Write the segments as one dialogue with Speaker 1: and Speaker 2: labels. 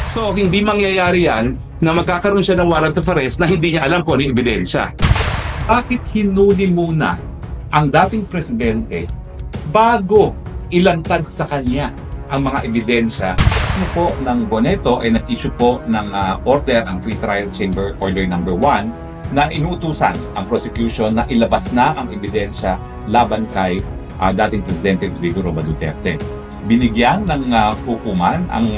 Speaker 1: So, hindi mangyayari yan na magkakaroon siya ng warrant of arrest na hindi niya alam kung ano yung ebidensya. Bakit hinuli muna ang dating presidente bago ilantad sa kanya ang mga ebidensya?
Speaker 2: Ano po ng Boneto ay nag-issue po ng order ang Pre-Trial Chamber Order Number 1 na inuutusan ang prosecution na ilabas na ang ebidensya laban kay dating Presidente Rodrigo Roa Duterte. Binigyan ng hukuman ang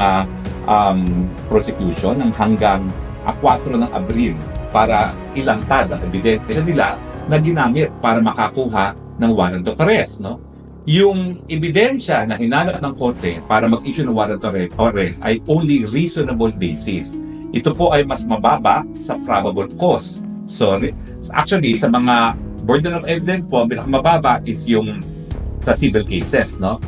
Speaker 2: prosecution ng hanggang 4 ng Abril para ilantad ang ebidensya nila na ginamit para makakuha ng warrant of arrest. No? Yung ebidensya na hinanap ng korte para mag-issue ng warrant of arrest ay only reasonable basis. Ito po ay mas mababa sa probable cause. So, actually, sa mga burden of evidence po, ang pinakamababa is yung sa civil cases, no?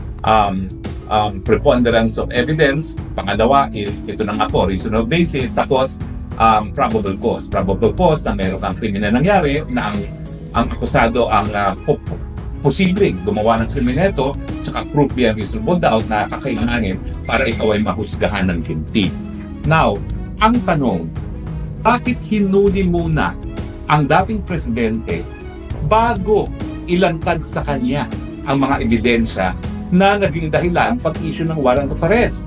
Speaker 2: Preponderance of evidence. Pangalawa is, ito na nga po, reasonable basis. Tapos, probable cause. Probable cause na meron kang krimen na nangyari na ang akusado ang posibleng gumawa ng krimen na ito, tsaka proof beyond reasonable doubt na kakailanganin para ikaw ay mahusgahan ng guilty. Now, ang tanong, bakit hinuli muna ang dating presidente bago ilantad sa kanya ang mga ebidensya na naging dahilan pag-issue ng warrant of arrest?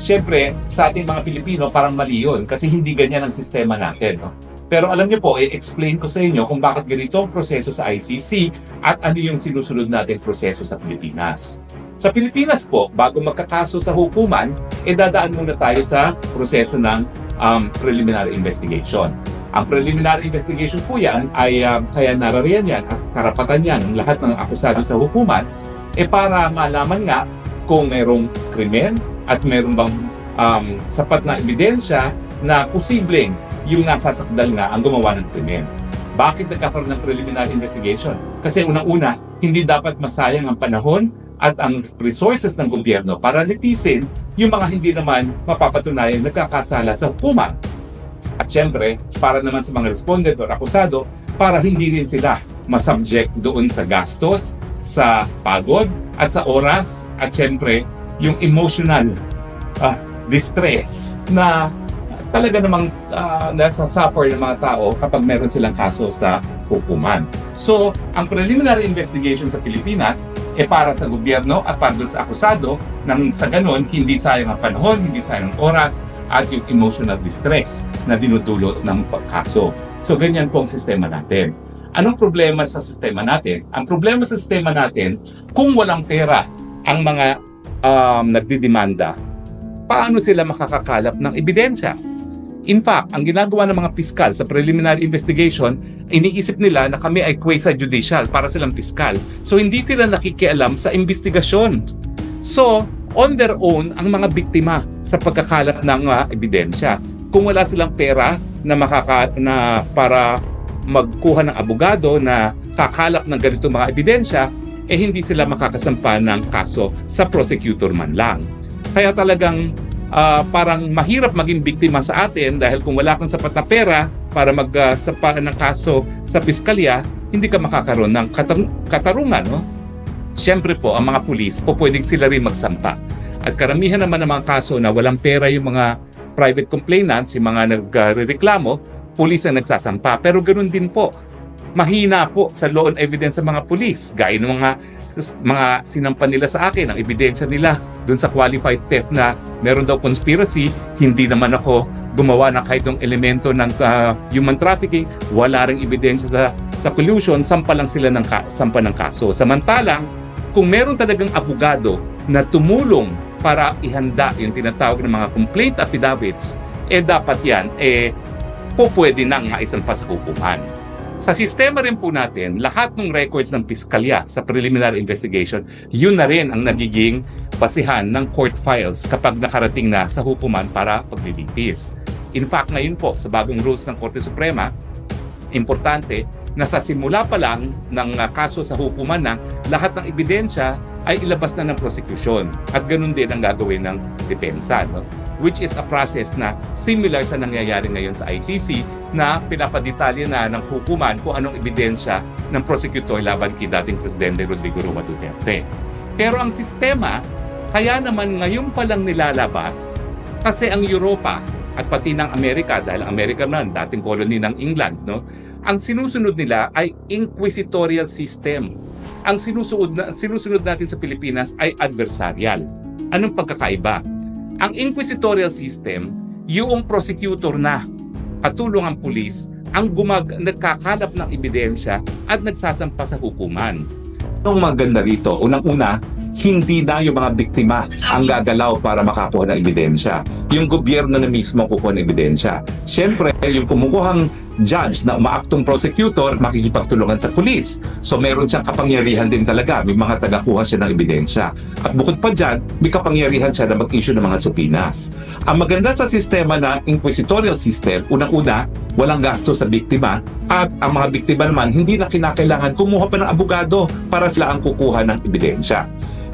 Speaker 2: Siyempre, sa ating mga Pilipino, parang mali yun kasi hindi ganyan ang sistema natin. No? Pero alam niyo po, i-explain ko sa inyo kung bakit ganito ang proseso sa ICC at ano yung sinusunod nating proseso sa Pilipinas. Sa Pilipinas po, bago magkakaso sa hukuman, dadaan muna tayo sa proseso ng preliminary investigation. Ang preliminary investigation po yan ay kaya narariyan yan at karapatan yan ng lahat ng akusado sa hukuman para malaman nga kung merong krimen at meron bang sapat na ebidensya na posibleng yung nasasakdal nga ang gumawa ng krimen. Bakit nagkakaroon ng preliminary investigation? Kasi unang-una, hindi dapat masayang ang panahon at ang resources ng gobyerno para litisin yung mga hindi naman mapapatunayan nagkakasala sa hukuman. At syempre, para naman sa mga respondent o akusado, para hindi rin sila masubject doon sa gastos, sa pagod, at sa oras, at syempre, yung emotional distress na talaga namang nasa-suffer ng mga tao kapag meron silang kaso sa hukuman. So, ang preliminary investigation sa Pilipinas para sa gobyerno at para doon sa akusado nang sa ganun, hindi sayang ang panahon, hindi sayang ang oras, at yung emotional distress na dinudulot ng kaso. So, ganyan po ang sistema natin. Anong problema sa sistema natin? Ang problema sa sistema natin, kung walang pera ang mga nagdidemanda, paano sila makakakalap ng ebidensya? In fact, ang ginagawa ng mga piskal sa preliminary investigation, iniisip nila na kami ay quasi-judicial para silang piskal. So, hindi sila nakikialam sa investigasyon. So, on their own, ang mga biktima sa pagkakalap ng ebidensya. Kung wala silang pera na para magkuha ng abogado na kakalap ng ganito mga ebidensya, hindi sila makakasampa ng kaso sa prosecutor man lang. Kaya talagang parang mahirap maging biktima sa atin dahil kung wala kang sapat na pera para magsampa ng kaso sa piskalya, hindi ka makakaroon ng katarungan. No? Siyempre po, ang mga pulis, pwedeng sila rin magsampa. At karamihan naman ng mga kaso na walang pera yung mga private complainants, yung mga nagrereklamo, pulis ang nagsasampa. Pero ganoon din po, mahina po sa law on evidence sa mga pulis. Gaya ng mga sinampan nila sa akin, ang ebidensya nila dun sa qualified theft na meron daw conspiracy, hindi naman ako gumawa ng kahit ng elemento ng human trafficking, wala ring ebidensya sa collusion, sampa lang sila ng kaso. Samantalang, kung meron talagang abogado na tumulong para ihanda yung tinatawag ng mga complaint affidavits, dapat yan, pwede nang maisampa sa hukuman. Sa sistema rin po natin, lahat ng records ng piskalya sa preliminary investigation, yun na rin ang nagiging basihan ng court files kapag nakarating na sa hukuman para paglilitis. In fact, ngayon po, sa bagong rules ng Korte Suprema, importante na sa simula pa lang ng kaso sa hukuman na lahat ng ebidensya ay ilabas na ng prosecution. At ganun din ang gagawin ng depensa. No? Which is a process na similar sa nangyayari ngayon sa ICC na pinapadetalye na ng hukuman kung anong ebidensya ng prosecutor laban kay dating Presidente Rodrigo Roa Duterte. Pero ang sistema, kaya naman ngayon pa lang nilalabas
Speaker 1: Kasi ang Europa at pati ng Amerika, dahil ang Amerika naman, dating colony ng England, no? Ang sinusunod nila ay inquisitorial system. Ang sinusunod natin sa Pilipinas ay adversarial. Anong pagkakaiba? Ang inquisitorial system, yung prosecutor na katulong ang pulis, ang nagkakalap ng ebidensya at nagsasampa sa hukuman.
Speaker 2: Ang maganda rito, unang-una, hindi na yung mga biktima ang gagalaw para makakuha ng ebidensya. Yung gobyerno na mismo kukuha ng ebidensya. Siyempre, yung kumukuhang judge na umaaktong prosecutor, makikipagtulungan sa pulis. So meron siyang kapangyarihan din talaga. May mga tagakuha siya ng ebidensya. At bukod pa dyan, may kapangyarihan siya na mag-issue ng mga supinas. Ang maganda sa sistema na inquisitorial system, unang-una, walang gasto sa biktima. At ang mga biktima naman, hindi na kinakailangan kumuha pa ng abogado para sila ang kukuha ng ebidensya.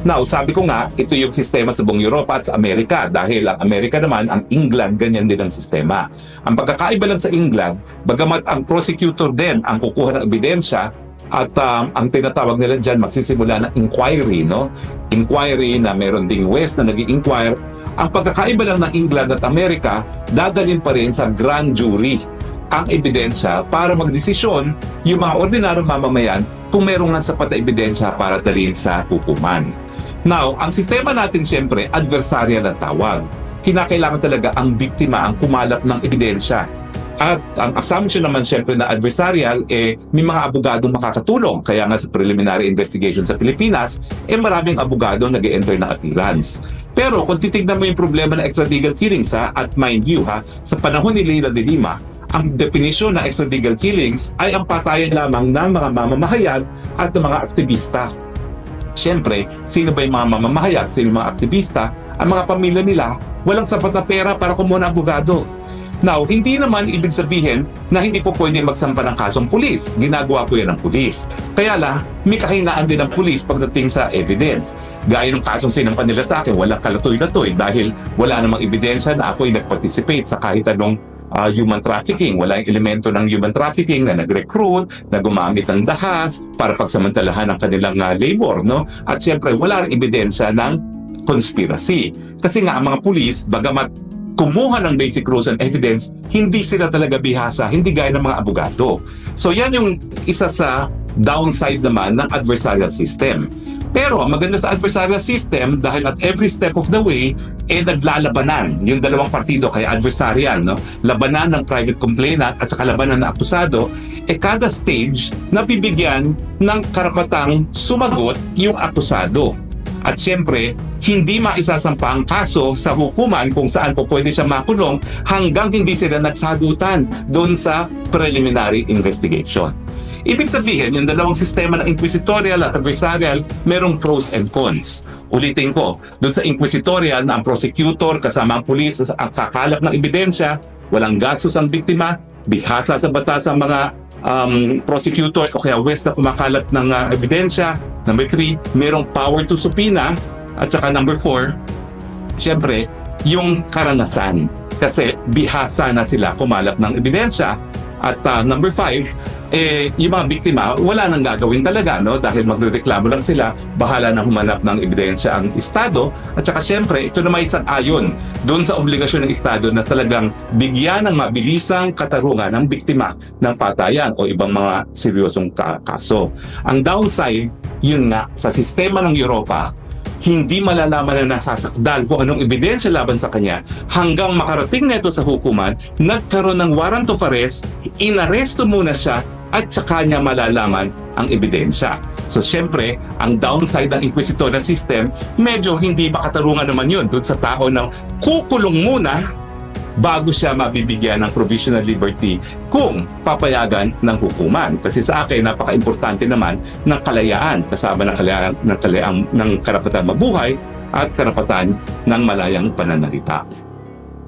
Speaker 2: Now, sabi ko nga, ito yung sistema sa buong Europa at sa Amerika dahil ang Amerika naman, ang England, ganyan din ang sistema. Ang pagkakaiba lang sa England, bagamat ang prosecutor din ang kukuha ng ebidensya at ang tinatawag nila dyan, magsisimula ng inquiry, no? Inquiry na meron ding West na nag-i-inquire. Ang pagkakaiba lang ng England at Amerika, dadalhin pa rin sa grand jury ang ebidensya para magdesisyon yung mga ordinaryong mamamayan kung meron nga sapat na ebidensya para dalhin sa hukuman. Now, ang sistema natin siyempre, adversarial ang tawag. Kinakailangan talaga ang biktima ang kumalap ng ebidensya. At ang assumption naman siyempre na adversarial, may mga abogadong makakatulong. Kaya nga sa preliminary investigation sa Pilipinas, maraming abogado nag-e-enter ng appearance. Pero kung titignan mo yung problema ng extralegal killings, at mind you, sa panahon ni Leila de Lima, ang definisyon ng extralegal killings ay ang patayan lamang ng mga mamamahayag at ng mga aktivista. Siyempre, sino ba yung mga mamamahayag? Sino yung mga aktivista? Ang mga pamilya nila, walang sapat na pera para kumuha ng abogado. Now, hindi naman ibig sabihin na hindi po pwede magsampa ng kasong pulis. Ginagawa po yan ng pulis. Kaya lang, may kahinaan din ng pulis pagdating sa evidence. Gaya ng kasong sinampa nila sa akin, walang kalatoy-latoy dahil wala namang ebidensya na ako ay nag-participate sa kahit anong human trafficking. Wala yung elemento ng human trafficking na nag-recruit, na gumamit ng dahas para pagsamantalahan ang kanilang labor, no? At siyempre, wala rin ebidensya ng conspiracy. Kasi nga, ang mga pulis, bagamat kumuha ng basic rules and evidence, hindi sila talaga bihasa, hindi gaya ng mga abogado. So yan yung isa sa downside naman ng adversarial system. Pero ang maganda sa adversarial system, dahil at every step of the way, naglalabanan yung dalawang partido, kaya adversarial, no? Labanan ng private complainant at saka labanan ng akusado, kada stage, nabibigyan ng karapatang sumagot yung akusado. At siyempre, hindi maisasampa ang kaso sa hukuman kung saan po pwede siya makulong hanggang hindi sila nagsagutan doon sa preliminary investigation. Ibig sabihin, yung dalawang sistema ng inquisitorial at adversarial, merong pros and cons. Ulitin ko, doon sa inquisitorial na ang prosecutor kasama ang pulis ang kakalap ng ebidensya, walang gastos ang biktima, bihasa sa batas ang mga prosecutors o kaya West na kumakalat ng ebidensya. Number 3, merong power to subpoena. At saka number 4, siyempre, yung karanasan. Kasi bihasa na sila kumalap ng ebidensya. At number 5, yung mga biktima, wala nang gagawin talaga, no? Dahil magrereklamo lang sila, bahala na humanap ng ebidensya ang Estado. At saka siyempre, ito na may sang-ayon doon sa obligasyon ng Estado na talagang bigyan ng mabilisang katarungan ng biktima ng patayan o ibang mga seryosong kaso. Ang downside, yun nga, sa sistema ng Europa, hindi malalaman na nasasakdal kung anong ebidensya laban sa kanya hanggang makarating nito sa hukuman, nagkaroon ng warrant of arrest, inaresto muna siya at saka niya malalaman ang ebidensya. So syempre, ang downside ng inquisitorial system, medyo hindi makatarungan naman yun doon sa tao na kukulong muna bago siya mabibigyan ng provisional liberty kung papayagan ng hukuman. Kasi sa akin, napaka-importante naman ng kalayaan, kasama ng kalayaan ng karapatan mabuhay at karapatan ng malayang pananalita.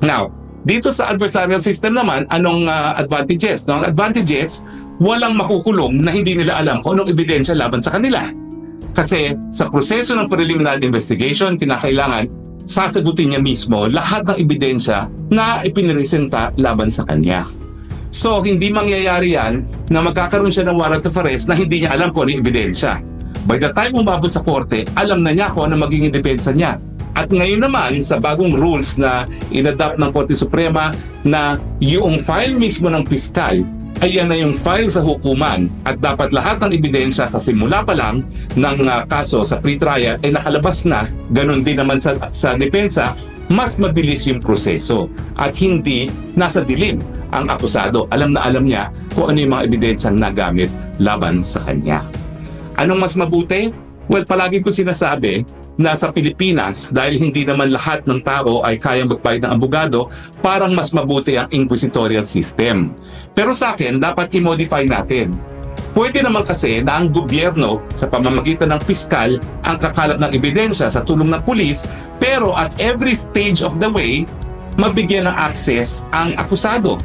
Speaker 2: Now, dito sa adversarial system naman, anong advantages? No? Ang advantages, walang makukulong na hindi nila alam kung anong ebidensya laban sa kanila. Kasi sa proseso ng preliminary investigation, kinakailangan sasagutin niya mismo lahat ng ebidensya na ipiniresenta laban sa kanya. So, hindi mangyayari yan na magkakaroon siya ng warrant of arrest na hindi niya alam kung ano yung ebidensya. By the time umabot sa korte, alam na niya kung ano magiging depensa niya.
Speaker 1: At ngayon naman, sa bagong rules na inadapt ng Korte Suprema na yung file mismo ng piskal ay yan na yung file sa hukuman at dapat lahat ng ebidensya sa simula pa lang ng kaso sa pre-trial ay nakalabas na, ganun din naman sa depensa, mas mabilis yung proseso at hindi nasa dilim ang akusado. Alam na alam niya kung ano yung mga ebidensyang nagamit laban sa kanya. Anong mas mabuti? Well, palagi ko sinasabi na sa Pilipinas, dahil hindi naman lahat ng tao ay kayang magbayad ng abogado, parang mas mabuti ang inquisitorial system. Pero sa akin, dapat i-modify natin. Pwede naman kasi na ang gobyerno sa pamamagitan ng piskal ang kakalap ng ebidensya sa tulong ng pulis, pero at every stage of the way, mabigyan ng access ang akusado.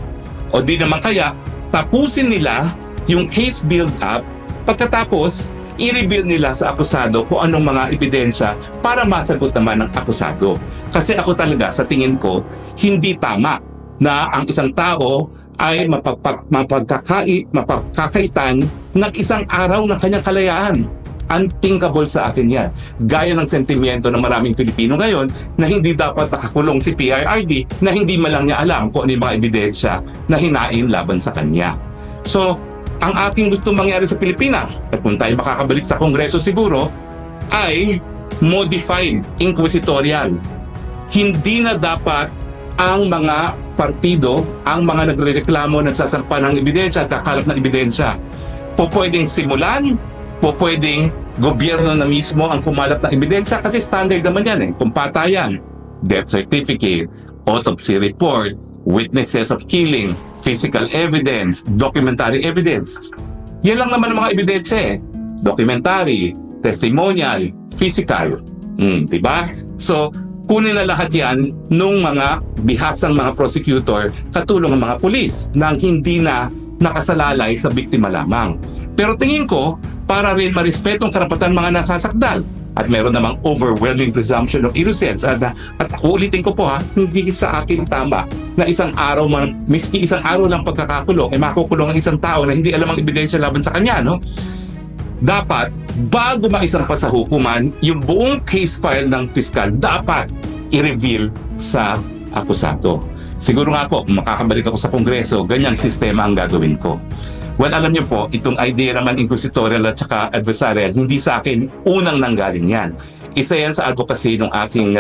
Speaker 1: O di naman kaya, tapusin nila yung case build-up, pagkatapos, i-reveal nila sa akusado kung anong mga ebidensya para masagot naman ng akusado. Kasi ako talaga, sa tingin ko, hindi tama na ang isang tao ay mapagkakaitan ng isang araw ng kanyang kalayaan. Unthinkable sa akin yan. Gaya ng sentimiento ng maraming Pilipino ngayon na hindi dapat nakakulong si PRRD na hindi man lang niya alam kung ano yung mga ebidensya na hinain laban sa kanya. So, ang ating gusto mangyari sa Pilipinas, at kung tayo makakabalik sa Kongreso siguro, ay modified inquisitorial. Hindi na dapat ang mga partido, ang mga nagrereklamo, nagsasampa ng ebidensya at kakalap ng ebidensya. Pwedeng simulan, pwedeng gobyerno na mismo ang kumalap ng ebidensya kasi standard naman yan kung patayan, death certificate, autopsy report, witnesses of killing, physical evidence, documentary evidence. Yan lang naman ang mga ebidensya documentary, testimonial, physical. Diba? So, kunin na lahat yan nung mga bihasang mga prosecutor katulong ng mga pulis nang hindi na nakasalalay sa biktima lamang. Pero tingin ko, para rin marespeto ang karapatan mga nasasakdal at meron namang overwhelming presumption of innocence. At ulitin ko po hindi sa akin tama na isang araw man, miski isang araw lang pagkakakulong, makukulong ang isang tao na hindi alam ang ebidensya laban sa kanya, no? Dapat, bago maisampa sa hukuman, yung buong case file ng piskal dapat i-reveal sa akusado. Siguro nga po, makakabalik ako sa Kongreso, ganyang sistema ang gagawin ko. Well, alam niyo po, itong idea naman inquisitorial at saka adversarial, hindi sa akin unang nanggaling yan. Isa yan sa advocacy ng aking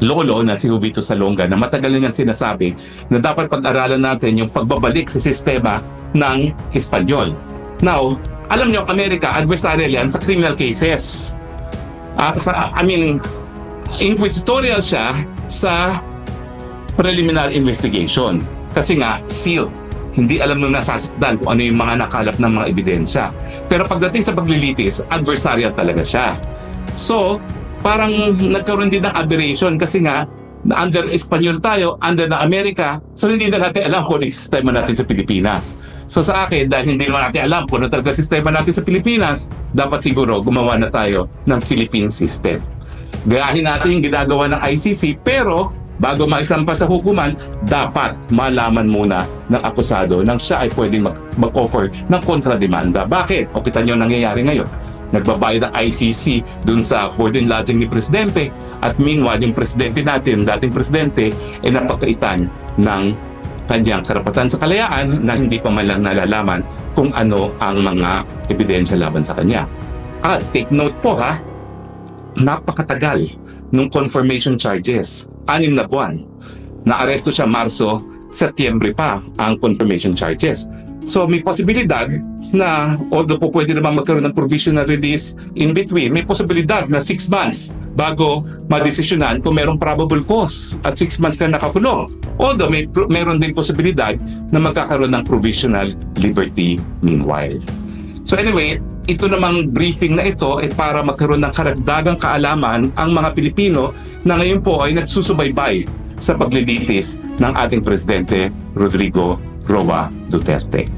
Speaker 1: lolo na si Jovito Salonga na matagal na niyang sinasabi na dapat pag-aralan natin yung pagbabalik sa sistema ng Espanyol. Now, alam niyo, Amerika, adversarial yan sa criminal cases. Inquisitorial siya sa preliminary investigation. Kasi nga, sealed. Hindi alam nung nasasakdan kung ano yung mga nakalap ng mga ebidensya. Pero pagdating sa paglilitis, adversarial talaga siya. So, parang nagkaroon din ng aberration kasi nga, under Espanyol tayo, under na Amerika, so hindi na natin alam kung ano yung sistema natin sa Pilipinas. So sa akin, dahil hindi naman natin alam kung ano talaga sistema natin sa Pilipinas, dapat siguro gumawa na tayo ng Philippine system. Gayahin natin yung ginagawa ng ICC, pero bago maisampa sa hukuman, dapat malaman muna ng akusado nang siya ay pwedeng mag-offer ng kontrademanda. Bakit? O kita nyo nangyayari ngayon. Nagbabayad ang ICC dun sa board and lodging ni Presidente at meanwhile yung Presidente natin, dating Presidente, ay napagkaitan ng kanyang karapatan sa kalayaan na hindi pa man lang nalalaman kung ano ang mga ebidensya laban sa kanya. At take note po napakatagal nung confirmation charges. 6 na buwan. Naaresto siya Marso, Setyembre pa ang confirmation charges. So may posibilidad na although po pwede naman magkaroon ng provisional release in between, may posibilidad na 6 months bago madesisyonan kung merong probable cause at 6 months ka nakakulong. Although meron din posibilidad na magkakaroon ng provisional liberty meanwhile. So anyway, ito namang briefing na ito ay para magkaroon ng karagdagang kaalaman ang mga Pilipino na ngayon po ay nagsusubaybay sa paglilitis ng ating Presidente Rodrigo Roa Duterte.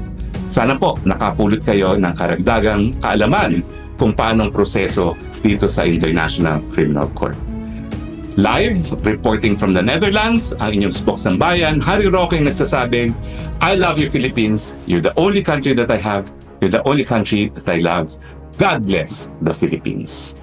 Speaker 1: Sana po nakapulot kayo ng karagdagang kaalaman kung paano ang proseso dito sa International Criminal Court. Live, reporting from the Netherlands, ang inyong spokes ng bayan, Harry Roque nagsasabing, I love you Philippines, you're the only country that I have, you're the only country that I love. God bless the Philippines.